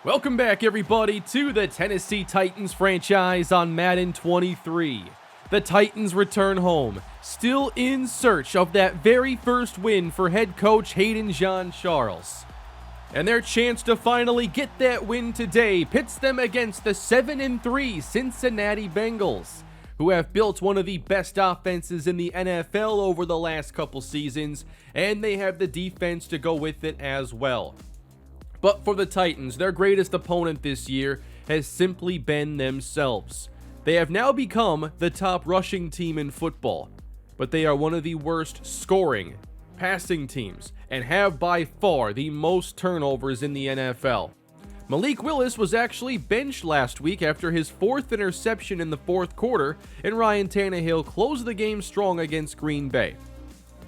Welcome back, everybody, to the Tennessee Titans franchise on Madden 23. The Titans return home, still in search of that very first win for head coach Hayden Jean-Charles. And their chance to finally get that win today pits them against the 7-3 Cincinnati Bengals, who have built one of the best offenses in the NFL over the last couple seasons, and they have the defense to go with it as well. But for the Titans, their greatest opponent this year has simply been themselves. They have now become the top rushing team in football, but they are one of the worst scoring, passing teams, and have by far the most turnovers in the NFL. Malik Willis was actually benched last week after his fourth interception in the fourth quarter, and Ryan Tannehill closed the game strong against Green Bay.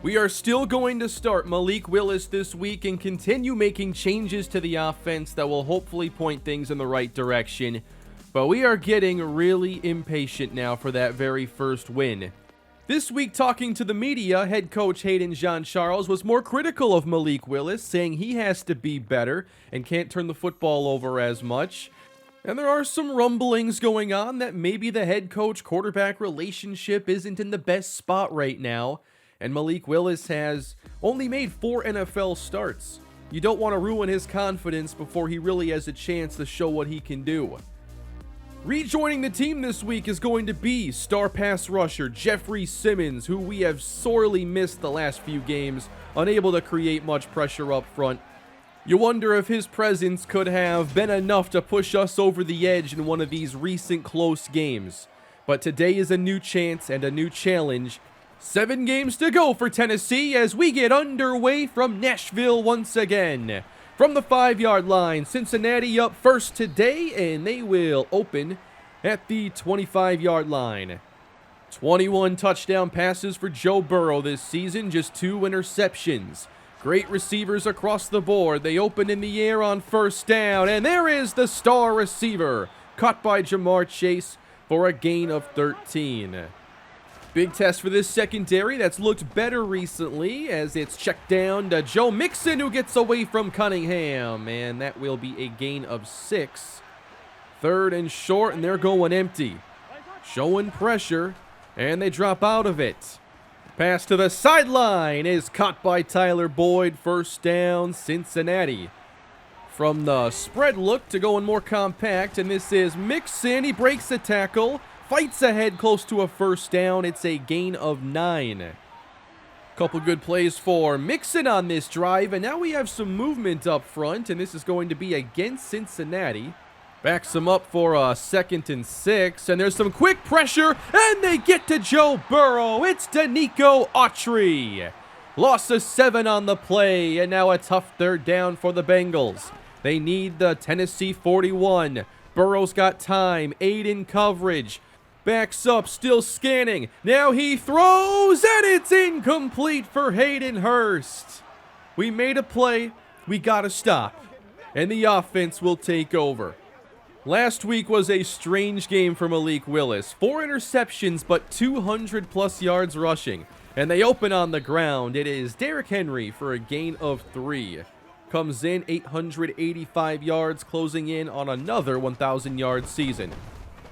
We are still going to start Malik Willis this week and continue making changes to the offense that will hopefully point things in the right direction. But we are getting really impatient now for that very first win. This week, talking to the media, head coach Hayden Jean-Charles was more critical of Malik Willis, saying he has to be better and can't turn the football over as much. And there are some rumblings going on that maybe the head coach-quarterback relationship isn't in the best spot right now. And Malik Willis has only made 4 NFL starts. You don't want to ruin his confidence before he really has a chance to show what he can do. Rejoining the team this week is going to be star pass rusher Jeffrey Simmons, who we have sorely missed the last few games, unable to create much pressure up front. You wonder if his presence could have been enough to push us over the edge in one of these recent close games. But today is a new chance and a new challenge. 7 games to go for Tennessee as we get underway from Nashville once again. From the 5-yard line, Cincinnati up first today, and they will open at the 25-yard line. 21 touchdown passes for Joe Burrow this season, just 2 interceptions. Great receivers across the board. They open in the air on first down, and there is the star receiver, caught by Jamar Chase for a gain of 13. Big test for this secondary that's looked better recently as it's checked down to Joe Mixon, who gets away from Cunningham, and that will be a gain of 6. 3rd and short, and they're going empty. Showing pressure, and they drop out of it. Pass to the sideline is caught by Tyler Boyd. First down, Cincinnati. From the spread look to going more compact, and this is Mixon. He breaks the tackle. Fights ahead close to a first down. It's a gain of 9. Couple good plays for Mixon on this drive, and now we have some movement up front, and this is going to be against Cincinnati. Backs them up for a 2nd and 6, and there's some quick pressure, and they get to Joe Burrow. It's Danico Autry. Loss of 7 on the play, and now a tough 3rd down for the Bengals. They need the Tennessee 41. Burrow's got time, 8 in coverage. Backs up, still scanning. Now he throws, and it's incomplete for Hayden Hurst. We made a play. We gotta stop. And the offense will take over. Last week was a strange game for Malik Willis. 4 interceptions, but 200-plus yards rushing. And they open on the ground. It is Derrick Henry for a gain of 3. Comes in 885 yards, closing in on another 1,000-yard season.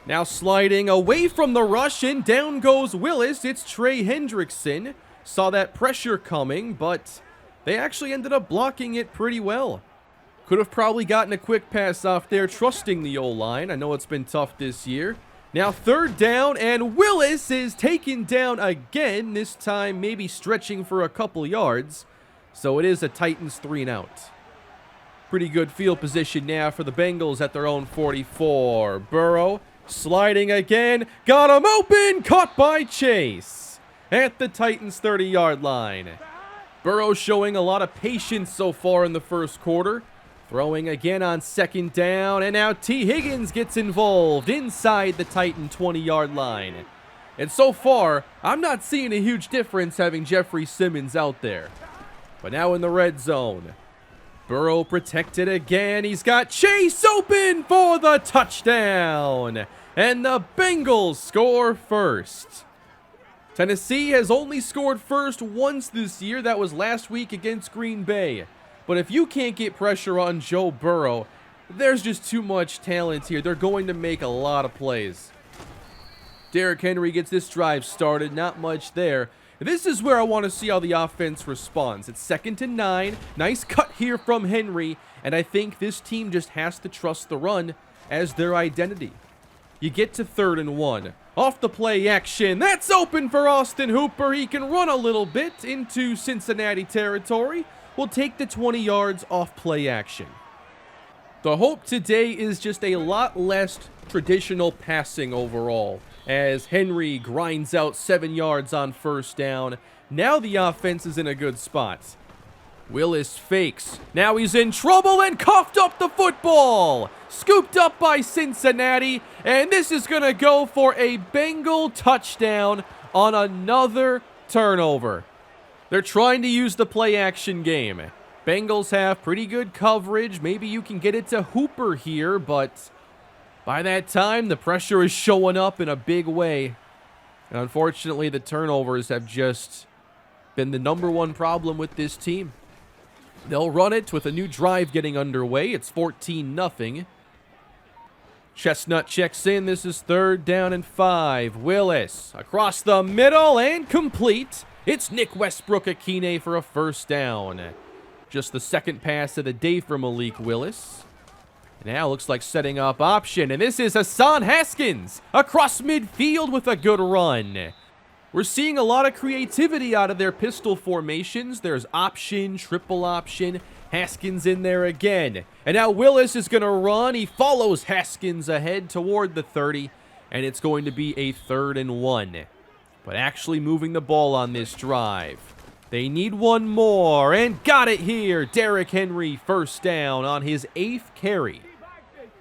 Now sliding away from the rush, and down goes Willis. It's Trey Hendrickson. Saw that pressure coming, but they actually ended up blocking it pretty well. Could have probably gotten a quick pass off there, trusting the O-line. I know it's been tough this year. Now 3rd down, and Willis is taken down again, this time maybe stretching for a couple yards. So it is a Titans 3-and-out. Pretty good field position now for the Bengals at their own 44. Burrow sliding again, got him open, caught by Chase at the Titans 30-yard line. Burrow showing a lot of patience so far in the first quarter. Throwing again on 2nd down, and now T. Higgins gets involved inside the Titan 20-yard line. And so far, I'm not seeing a huge difference having Jeffrey Simmons out there. But now in the red zone, Burrow protected again. He's got Chase open for the touchdown. And the Bengals score first. Tennessee has only scored first once this year. That was last week against Green Bay. But if you can't get pressure on Joe Burrow, There's just too much talent here. They're going to make a lot of plays. Derrick Henry gets this drive started. Not much there. This is where I want to see how the offense responds. It's 2nd and 9. Nice cut here from Henry. And I think this team just has to trust the run as their identity. You get to 3rd and 1. Off the play action. That's open for Austin Hooper. He can run a little bit into Cincinnati territory. We'll take the 20 yards off play action. The hope today is just a lot less traditional passing overall, as Henry grinds out 7 yards on 1st down. Now the offense is in a good spot. Willis fakes. Now he's in trouble and coughed up the football. Scooped up by Cincinnati, and this is going to go for a Bengal touchdown on another turnover. They're trying to use the play action game. Bengals have pretty good coverage. Maybe you can get it to Hooper here, but by that time, the pressure is showing up in a big way. And unfortunately, the turnovers have just been the #1 problem with this team. They'll run it with a new drive getting underway. It's 14-0. Chestnut checks in. This is 3rd down and 5. Willis across the middle and complete. It's Nick MrHurriicaneLP for a 1st down. Just the 2nd pass of the day for Malik Willis. Now looks like setting up option, and this is Hassan Haskins across midfield with a good run. We're seeing a lot of creativity out of their pistol formations. There's option, triple option, Haskins in there again. And now Willis is going to run. He follows Haskins ahead toward the 30, and it's going to be a 3rd and 1. But actually moving the ball on this drive. They need one more, and got it here. Derrick Henry 1st down on his 8th carry.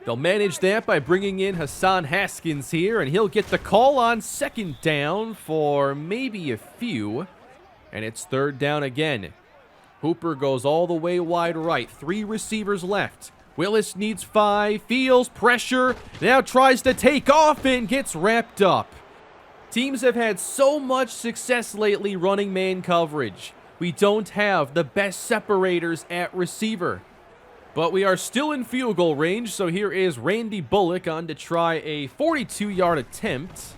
They'll manage that by bringing in Hassan Haskins here, and he'll get the call on 2nd down for maybe a few. And it's 3rd down again. Hooper goes all the way wide right. 3 receivers left. Willis needs 5, feels pressure, now tries to take off and gets wrapped up. Teams have had so much success lately running man coverage. We don't have the best separators at receiver. But we are still in field goal range, so here is Randy Bullock on to try a 42-yard attempt.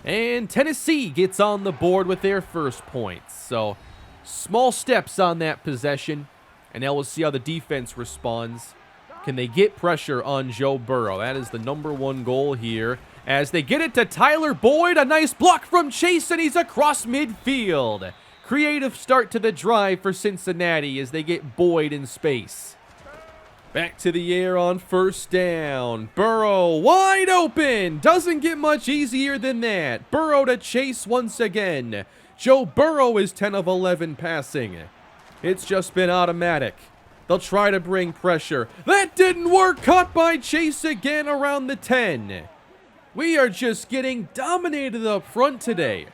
And Tennessee gets on the board with their 1st points. So small steps on that possession, and now we'll see how the defense responds. Can they get pressure on Joe Burrow? That is the #1 goal here. As they get it to Tyler Boyd, a nice block from Chase, and he's across midfield. Creative start to the drive for Cincinnati as they get Boyd in space. Back to the air on 1st down. Burrow wide open. Doesn't get much easier than that. Burrow to Chase once again. Joe Burrow is 10 of 11 passing. It's just been automatic. They'll try to bring pressure. That didn't work. Caught by Chase again around the 10. We are just getting dominated up front today.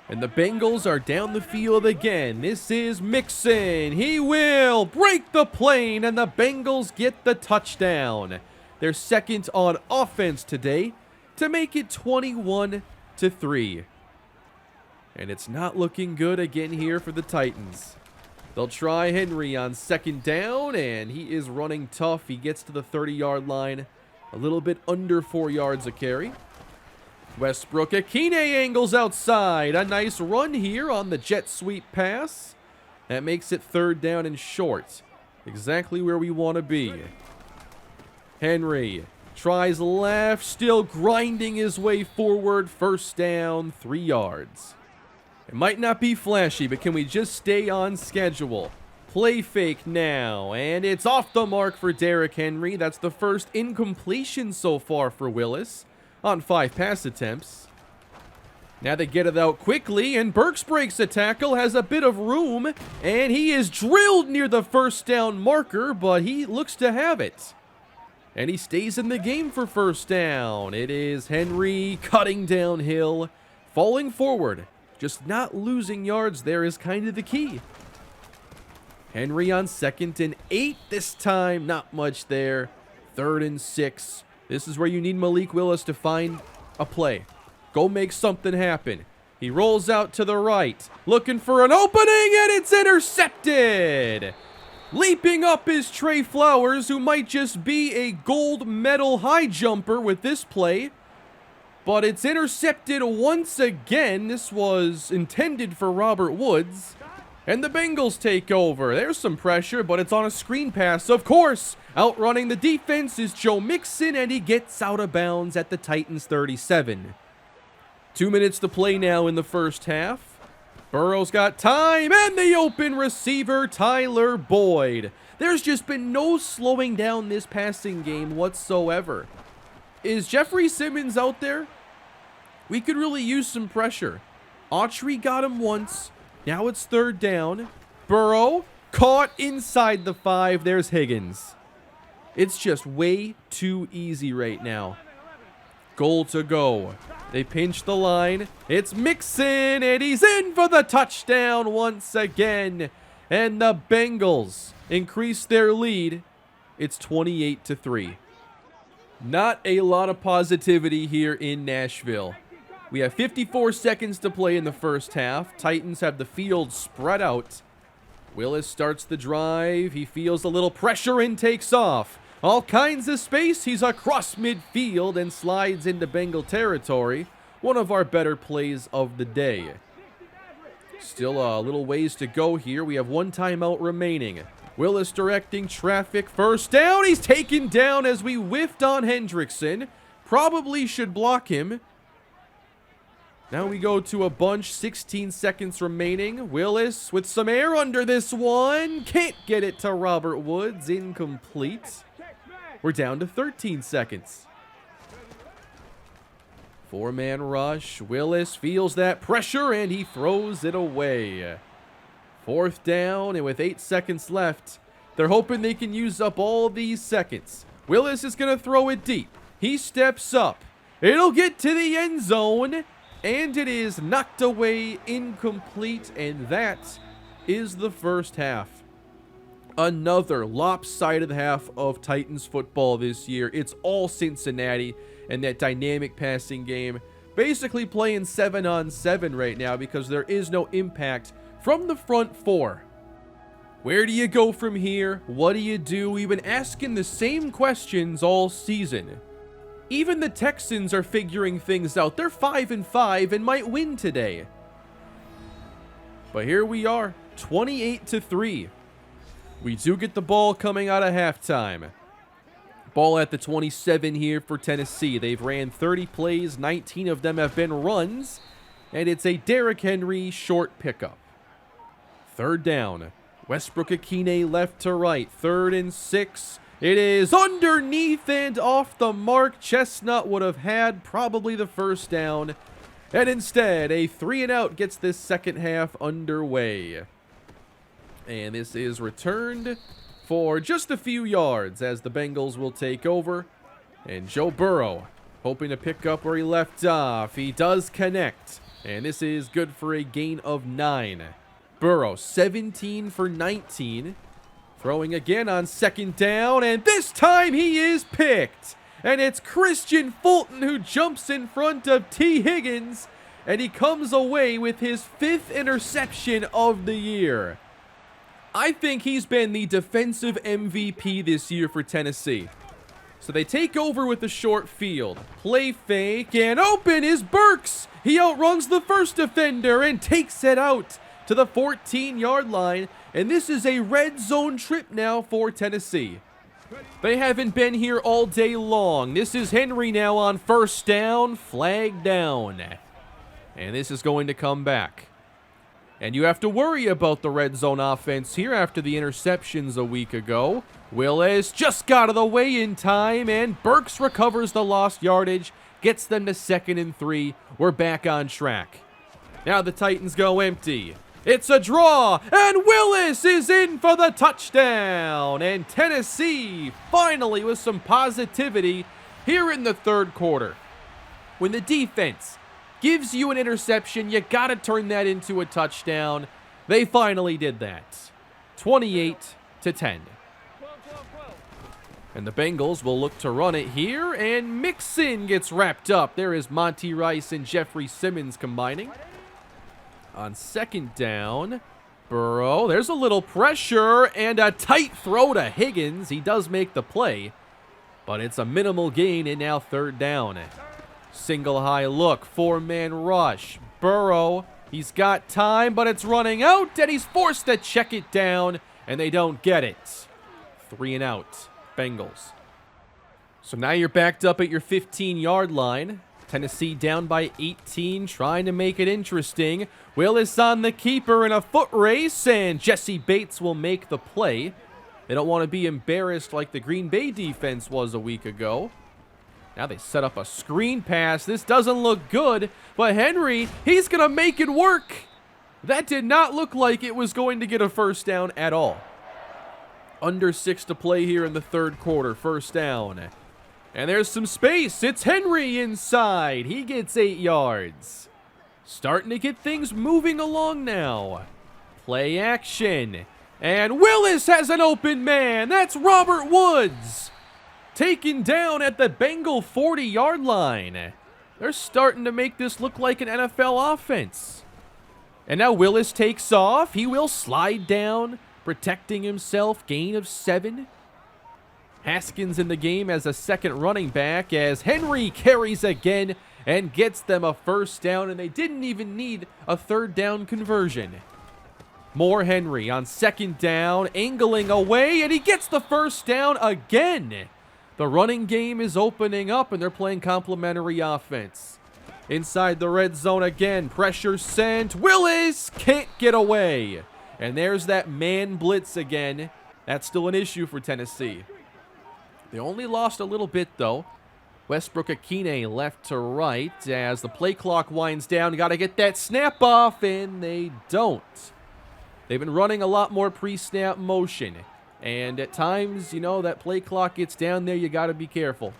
And the Bengals are down the field again. This is Mixon. He will break the plane, and the Bengals get the touchdown. They're 2nd on offense today to make it 21-3. And it's not looking good again here for the Titans. They'll try Henry on 2nd down, and he is running tough. He gets to the 30-yard line, a little bit under 4 yards a carry. MrHurriicaneLP angles outside. A nice run here on the jet sweep pass. That makes it 3rd down and short. Exactly where we want to be. Henry tries left, still grinding his way forward. 1st down, 3 yards. It might not be flashy, but can we just stay on schedule? Play fake now, and it's off the mark for Derrick Henry. That's the 1st incompletion so far for Willis on 5 pass attempts. Now they get it out quickly, and Burks breaks a tackle, has a bit of room, and he is drilled near the 1st down marker, but he looks to have it. And he stays in the game for 1st down. It is Henry cutting downhill, falling forward. Just not losing yards there is kind of the key. Henry on 2nd and 8 this time. Not much there. 3rd and 6. This is where you need Malik Willis to find a play. Go make something happen. He rolls out to the right, looking for an opening, and it's intercepted. Leaping up is Trey Flowers, who might just be a gold medal high jumper with this play. But it's intercepted once again. This was intended for Robert Woods. And the Bengals take over. There's some pressure, but it's on a screen pass, of course. Outrunning the defense is Joe Mixon, and he gets out of bounds at the Titans' 37. 2 minutes to play now in the first half. Burrow's got time, and the open receiver, Tyler Boyd. There's just been no slowing down this passing game whatsoever. Is Jeffrey Simmons out there? We could really use some pressure. Autry got him once. Now it's third down. Burrow caught inside the 5. There's Higgins. It's just way too easy right now. Goal to go. They pinch the line. It's Mixon, and he's in for the touchdown once again. And the Bengals increase their lead. It's 28-3. Not a lot of positivity here in Nashville. We have 54 seconds to play in the first half. Titans have the field spread out. Willis starts the drive. He feels a little pressure and takes off. All kinds of space. He's across midfield and slides into Bengal territory. One of our better plays of the day. Still a little ways to go here. We have one timeout remaining. Willis directing traffic. First down. He's taken down as we whiffed on Hendrickson. Probably should block him. Now we go to a bunch, 16 seconds remaining. Willis with some air under this one. Can't get it to Robert Woods. Incomplete. We're down to 13 seconds. 4-man rush. Willis feels that pressure and he throws it away. Fourth down, and with 8 seconds left, they're hoping they can use up all these seconds. Willis is going to throw it deep. He steps up. It'll get to the end zone. And it is knocked away, incomplete, and that is the first half. Another lopsided half of Titans football this year. It's all Cincinnati and that dynamic passing game. Basically playing 7-on-7 right now because there is no impact from the front four. Where do you go from here? What do you do? We've been asking the same questions all season. Even the Texans are figuring things out. They're 5-5 and might win today. But here we are, 28-3. We do get the ball coming out of halftime. Ball at the 27 here for Tennessee. They've ran 30 plays, 19 of them have been runs, and it's a Derrick Henry short pickup. Third down. Westbrook-Akine left to right. 3rd and 6. It is underneath and off the mark. Chestnut would have had probably the first down. And instead, a 3-and-out gets this second half underway. And this is returned for just a few yards as the Bengals will take over. And Joe Burrow hoping to pick up where he left off. He does connect. And this is good for a gain of 9. Burrow, 17 for 19. Throwing again on second down, and this time he is picked. And it's Christian Fulton who jumps in front of T. Higgins, and he comes away with his 5th interception of the year. I think he's been the defensive MVP this year for Tennessee. So they take over with the short field. Play fake, and open is Burks. He outruns the first defender and takes it out to the 14-yard line. And this is a red zone trip now for Tennessee. They haven't been here all day long. This is Henry now on first down, flag down. And this is going to come back. And you have to worry about the red zone offense here after the interceptions a week ago. Willis just got out of the way in time, and Burks recovers the lost yardage, gets them to 2nd and 3. We're back on track. Now the Titans go empty. It's a draw, and Willis is in for the touchdown. And Tennessee finally with some positivity here in the third quarter. When the defense gives you an interception, you got to turn that into a touchdown. They finally did that. 28-10. And the Bengals will look to run it here, and Mixon gets wrapped up. There is Monty Rice and Jeffrey Simmons combining. On second down, Burrow, there's a little pressure and a tight throw to Higgins. He does make the play, but it's a minimal gain and now third down. Single high look, four-man rush. Burrow, he's got time, but it's running out, and he's forced to check it down, and they don't get it. 3 and out, Bengals. So now you're backed up at your 15-yard line. Tennessee down by 18, trying to make it interesting. Willis on the keeper in a foot race, and Jesse Bates will make the play. They don't want to be embarrassed like the Green Bay defense was a week ago. Now they set up a screen pass. This doesn't look good, but Henry, he's going to make it work. That did not look like it was going to get a first down at all. Under 6 to play here in the third quarter, first down. And there's some space. It's Henry inside. He gets 8 yards. Starting to get things moving along now. Play action. And Willis has an open man. That's Robert Woods. Taken down at the Bengal 40-yard line. They're starting to make this look like an NFL offense. And now Willis takes off. He will slide down, protecting himself. Gain of 7. Haskins in the game as a second running back as Henry carries again and gets them a first down, and they didn't even need a third down conversion. More Henry on second down, angling away, and he gets the first down again. The running game is opening up, and they're playing complementary offense. Inside the red zone again, pressure sent. Willis can't get away. And there's that man blitz again. That's still an issue for Tennessee. They only lost a little bit, though. MrHurriicaneLP left to right as the play clock winds down. Got to get that snap off, and they don't. They've been running a lot more pre-snap motion. And at times, you know, that play clock gets down there. You got to be careful.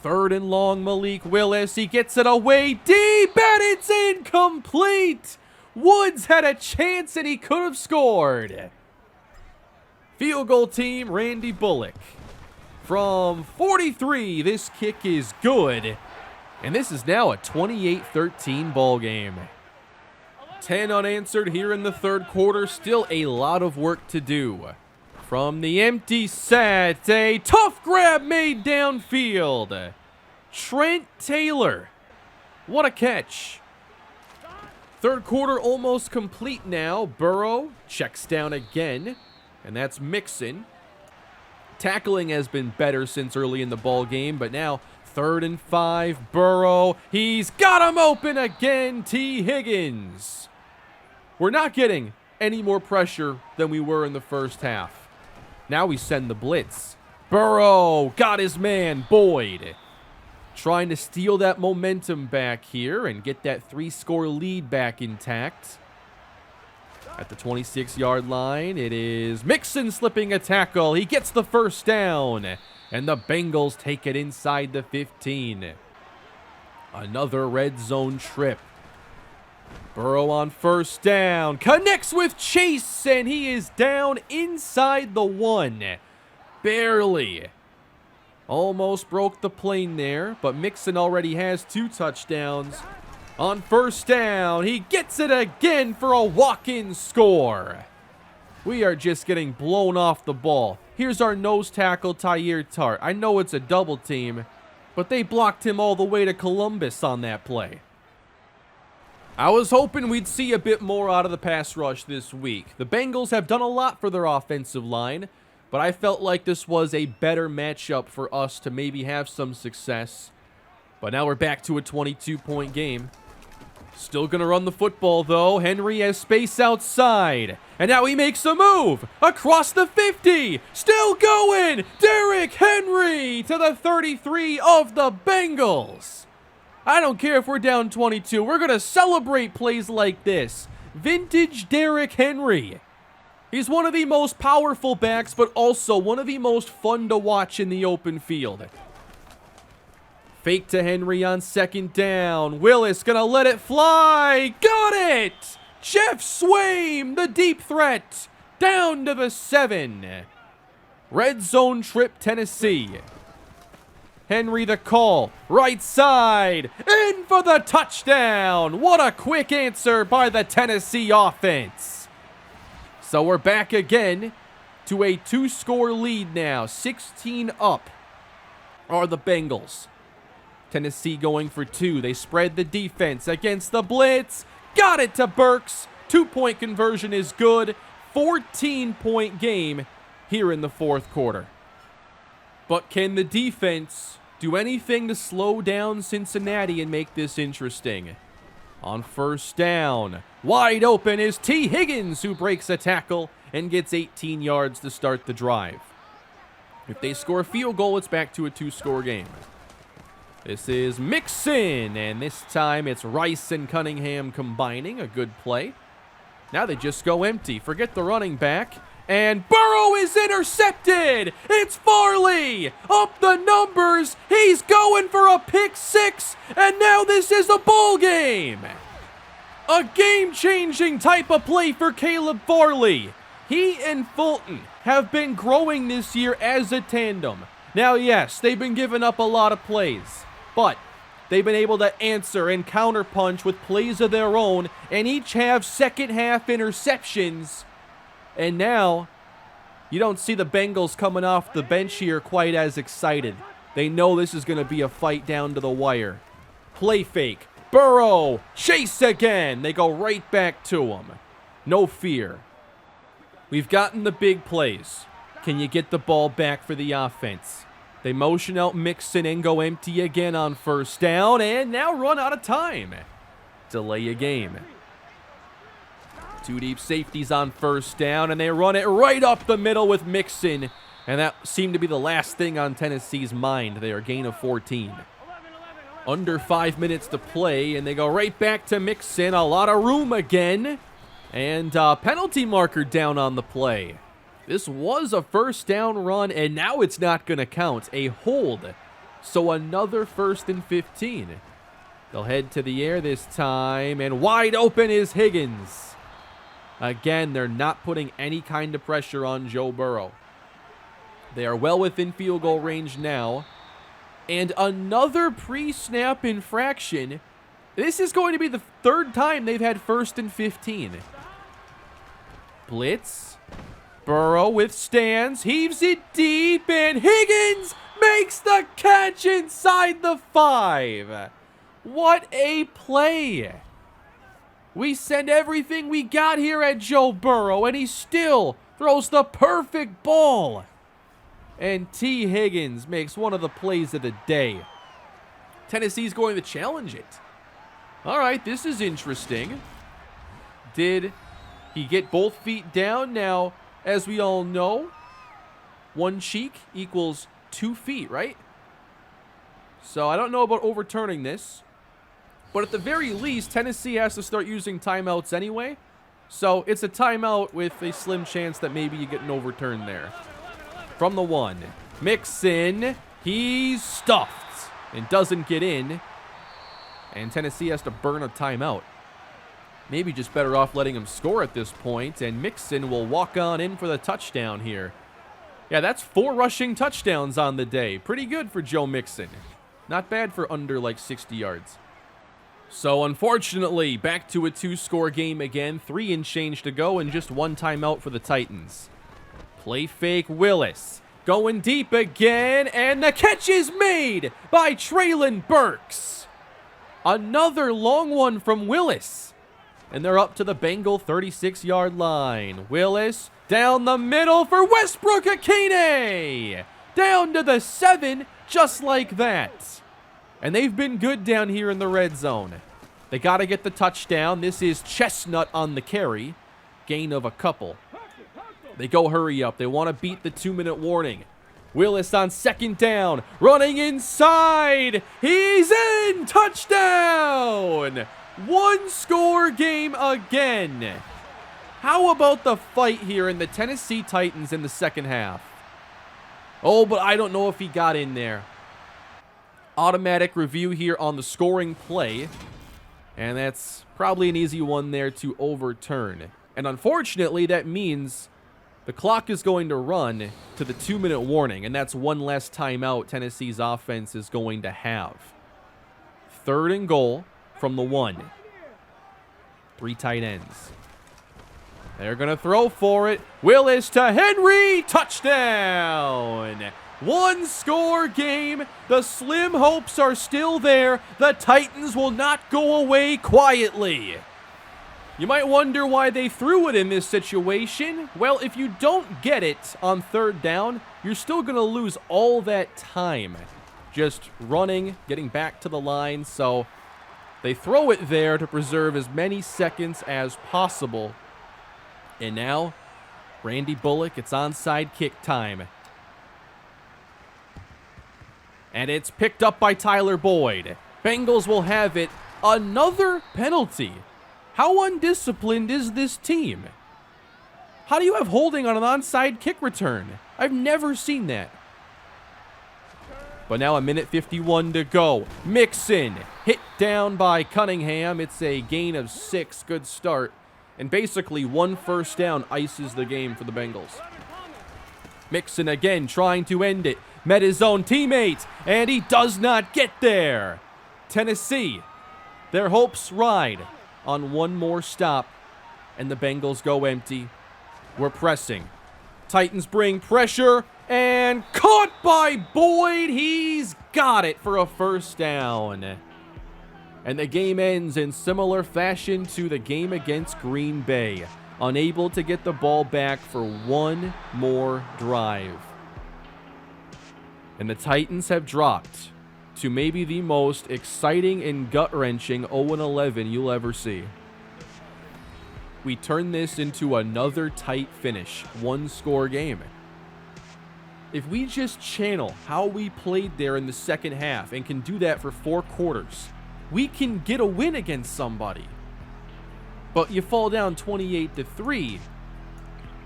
Third and long, Malik Willis. He gets it away deep, and it's incomplete. Woods had a chance, and he could have scored. Field goal team, Randy Bullock. From 43, this kick is good. And this is now a 28-13 ball game. 10 unanswered here in the third quarter. Still a lot of work to do. From the empty set, a tough grab made downfield. Trent Taylor. What a catch. Third quarter almost complete now. Burrow checks down again. And that's Mixon. Tackling has been better since early in the ball game, but now 3rd and 5. Burrow, he's got him open again. T. Higgins. We're not getting any more pressure than we were in the first half. Now we send the blitz. Burrow got his man, Boyd. Trying to steal that momentum back here and get that 3-score lead back intact. At the 26-yard line, it is Mixon slipping a tackle. He gets the first down, and the Bengals take it inside the 15. Another red zone trip. Burrow on first down, connects with Chase, and he is down inside the 1. Barely. Almost broke the plane there, but Mixon already has 2 touchdowns. On first down, he gets it again for a walk-in score. We are just getting blown off the ball. Here's our nose tackle, Tyre Tart. I know it's a double team, but they blocked him all the way to Columbus on that play. I was hoping we'd see a bit more out of the pass rush this week. The Bengals have done a lot for their offensive line, but I felt like this was a better matchup for us to maybe have some success. But now we're back to a 22-point game. Still going to run the football, though. Henry has space outside. And now he makes a move across the 50. Still going. Derrick Henry to the 33 of the Bengals. I don't care if we're down 22. We're going to celebrate plays like this. Vintage Derrick Henry. He's one of the most powerful backs, but also one of the most fun to watch in the open field. Fake to Henry on second down. Willis gonna let it fly. Got it! Jeff Swaim, the deep threat. Down to the 7. Red zone trip, Tennessee. Henry the call. Right side. In for the touchdown. What a quick answer by the Tennessee offense. So we're back again to a 2-score lead now. 16 up are the Bengals. Tennessee going for 2. They spread the defense against the blitz. Got it to Burks. 2-point conversion is good. 14-point game here in the fourth quarter. But can the defense do anything to slow down Cincinnati and make this interesting? On first down, wide open is T. Higgins, who breaks a tackle and gets 18 yards to start the drive. If they score a field goal, it's back to a 2-score game. This is Mixon, and this time it's Rice and Cunningham combining. A good play. Now they just go empty. Forget the running back. And Burrow is intercepted. It's Farley. Up the numbers. He's going for a pick 6. And now this is a ball game. A game-changing type of play for Caleb Farley. He and Fulton have been growing this year as a tandem. Now, yes, they've been giving up a lot of plays, but they've been able to answer and counterpunch with plays of their own and each have second-half interceptions. And now, you don't see the Bengals coming off the bench here quite as excited. They know this is going to be a fight down to the wire. Play fake. Burrow. Chase again. They go right back to him. No fear. We've gotten the big plays. Can you get the ball back for the offense? They motion out Mixon and go empty again on first down and now run out of time. Delay a game. 2 deep safeties on first down, and they run it right up the middle with Mixon. And that seemed to be the last thing on Tennessee's mind. They are gain of 14. Under 5 minutes to play, and they go right back to Mixon. A lot of room again. And penalty marker down on the play. This was a first down run, and now it's not going to count. A hold. So another 1st and 15. They'll head to the air this time, and wide open is Higgins. Again, they're not putting any kind of pressure on Joe Burrow. They are well within field goal range now. And another pre-snap infraction. This is going to be the 3rd time they've had 1st and 15. Blitz. Burrow withstands, heaves it deep, and Higgins makes the catch inside the 5. What a play. We send everything we got here at Joe Burrow, and he still throws the perfect ball. And T. Higgins makes one of the plays of the day. Tennessee's going to challenge it. All right, this is interesting. Did he get both feet down? Now, as we all know, 1 cheek equals 2 feet, right? So I don't know about overturning this. But at the very least, Tennessee has to start using timeouts anyway. So it's a timeout with a slim chance that maybe you get an overturn there. From the 1. Mixon. He's stuffed and doesn't get in. And Tennessee has to burn a timeout. Maybe just better off letting him score at this point. And Mixon will walk on in for the touchdown here. Yeah, that's 4 rushing touchdowns on the day. Pretty good for Joe Mixon. Not bad for under like 60 yards. So, unfortunately, back to a 2-score game again. 3 and change to go and just 1 timeout for the Titans. Play fake Willis. Going deep again, and the catch is made by Treylon Burks. Another long one from Willis. And they're up to the Bengal 36-yard line. Willis down the middle for MrHurriicaneLP. Down to the 7, just like that. And they've been good down here in the red zone. They got to get the touchdown. This is Chestnut on the carry. Gain of a couple. They go hurry up. They want to beat the 2-minute warning. Willis on 2nd down. Running inside. He's in. Touchdown. 1-score game again. How about the fight here in the Tennessee Titans in the second half? Oh, but I don't know if he got in there. Automatic review here on the scoring play. And that's probably an easy one there to overturn. And unfortunately, that means the clock is going to run to the 2-minute warning. And that's 1 less timeout Tennessee's offense is going to have. 3rd and goal from the 1. 3 tight ends. They're going to throw for it. Willis to Henry. Touchdown. One-score game. The slim hopes are still there. The Titans will not go away quietly. You might wonder why they threw it in this situation. Well, if you don't get it on third down, you're still going to lose all that time just running, getting back to the line. So they throw it there to preserve as many seconds as possible. And now, Randy Bullock, it's onside kick time. And it's picked up by Tyler Boyd. Bengals will have it. Another penalty. How undisciplined is this team? How do you have holding on an onside kick return? I've never seen that. But now a minute 51 to go. Mixon hit down by Cunningham. It's a gain of 6. Good start. And basically 1 first down ices the game for the Bengals. Mixon again trying to end it. Met his own teammate, and he does not get there. Tennessee, their hopes ride on one more stop, and the Bengals go empty. We're pressing. Titans bring pressure, and caught by Boyd. He's got it for a first down. And the game ends in similar fashion to the game against Green Bay. Unable to get the ball back for one more drive. And the Titans have dropped to maybe the most exciting and gut-wrenching 0-11 you'll ever see. We turn this into another tight finish, one-score game. If we just channel how we played there in the second half and can do that for 4 quarters, we can get a win against somebody. But you fall down 28-3,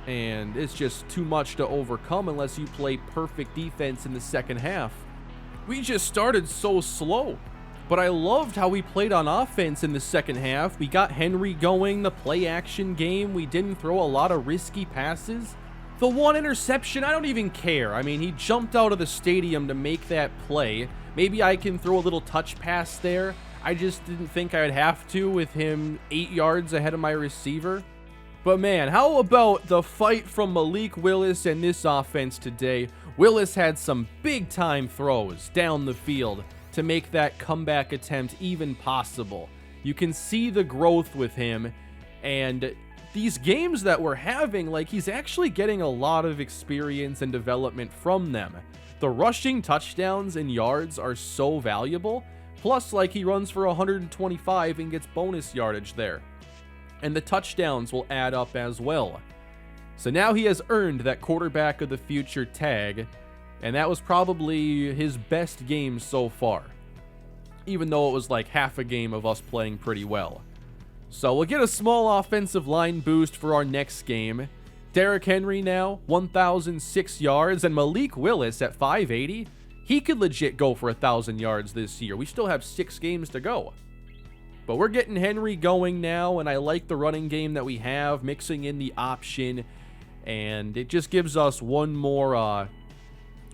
and it's just too much to overcome unless you play perfect defense in the second half. We just started so slow, but I loved how we played on offense in the second half. We got Henry going, the play action game. We didn't throw a lot of risky passes. The one interception, I don't even care. I mean, he jumped out of the stadium to make that play. Maybe I can throw a little touch pass there. I just didn't think I'd have to with him 8 yards ahead of my receiver. But man, how about the fight from Malik Willis and this offense today? Willis had some big-time throws down the field to make that comeback attempt even possible. You can see the growth with him, and these games that we're having, like, he's actually getting a lot of experience and development from them. The rushing touchdowns and yards are so valuable, plus, like, he runs for 125 and gets bonus yardage there. And the touchdowns will add up as well. So now he has earned that quarterback of the future tag, and that was probably his best game so far, even though it was like half a game of us playing pretty well. So we'll get a small offensive line boost for our next game. Derrick Henry now, 1,006 yards, and Malik Willis at 580. He could legit go for 1,000 yards this year. We still have 6 games to go. But we're getting Henry going now, and I like the running game that we have, mixing in the option, and it just gives us one more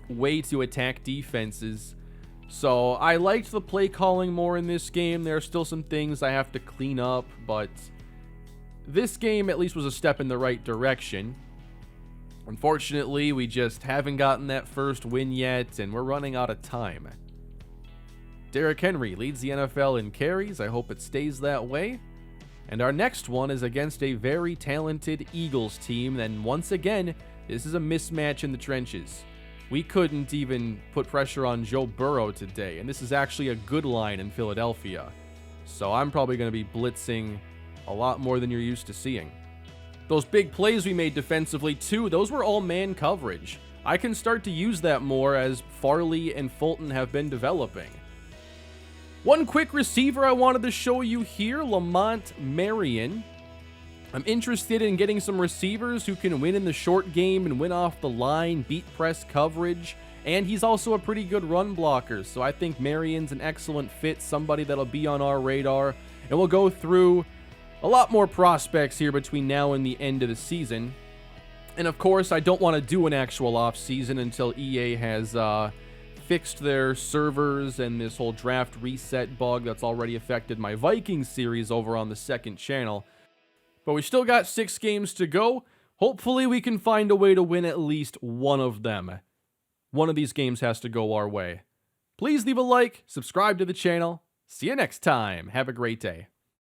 way to attack defenses. So I liked the play calling more in this game. There are still some things I have to clean up, but this game at least was a step in the right direction. Unfortunately, we just haven't gotten that first win yet, and we're running out of time. Derrick Henry leads the NFL in carries. I hope it stays that way. And our next one is against a very talented Eagles team. And once again, this is a mismatch in the trenches. We couldn't even put pressure on Joe Burrow today. And this is actually a good line in Philadelphia. So I'm probably going to be blitzing a lot more than you're used to seeing. Those big plays we made defensively too, those were all man coverage. I can start to use that more as Farley and Fulton have been developing. One quick receiver I wanted to show you here, Lamont Marion. I'm interested in getting some receivers who can win in the short game and win off the line, beat press coverage, and he's also a pretty good run blocker, so I think Marion's an excellent fit, somebody that'll be on our radar, and we'll go through a lot more prospects here between now and the end of the season. And of course, I don't want to do an actual off season until EA has fixed their servers and this whole draft reset bug that's already affected my Vikings series over on the second channel. But we still got 6 games to go. Hopefully we can find a way to win at least one of them. One of these games has to go our way. Please leave a like, subscribe to the channel. See you next time. Have a great day.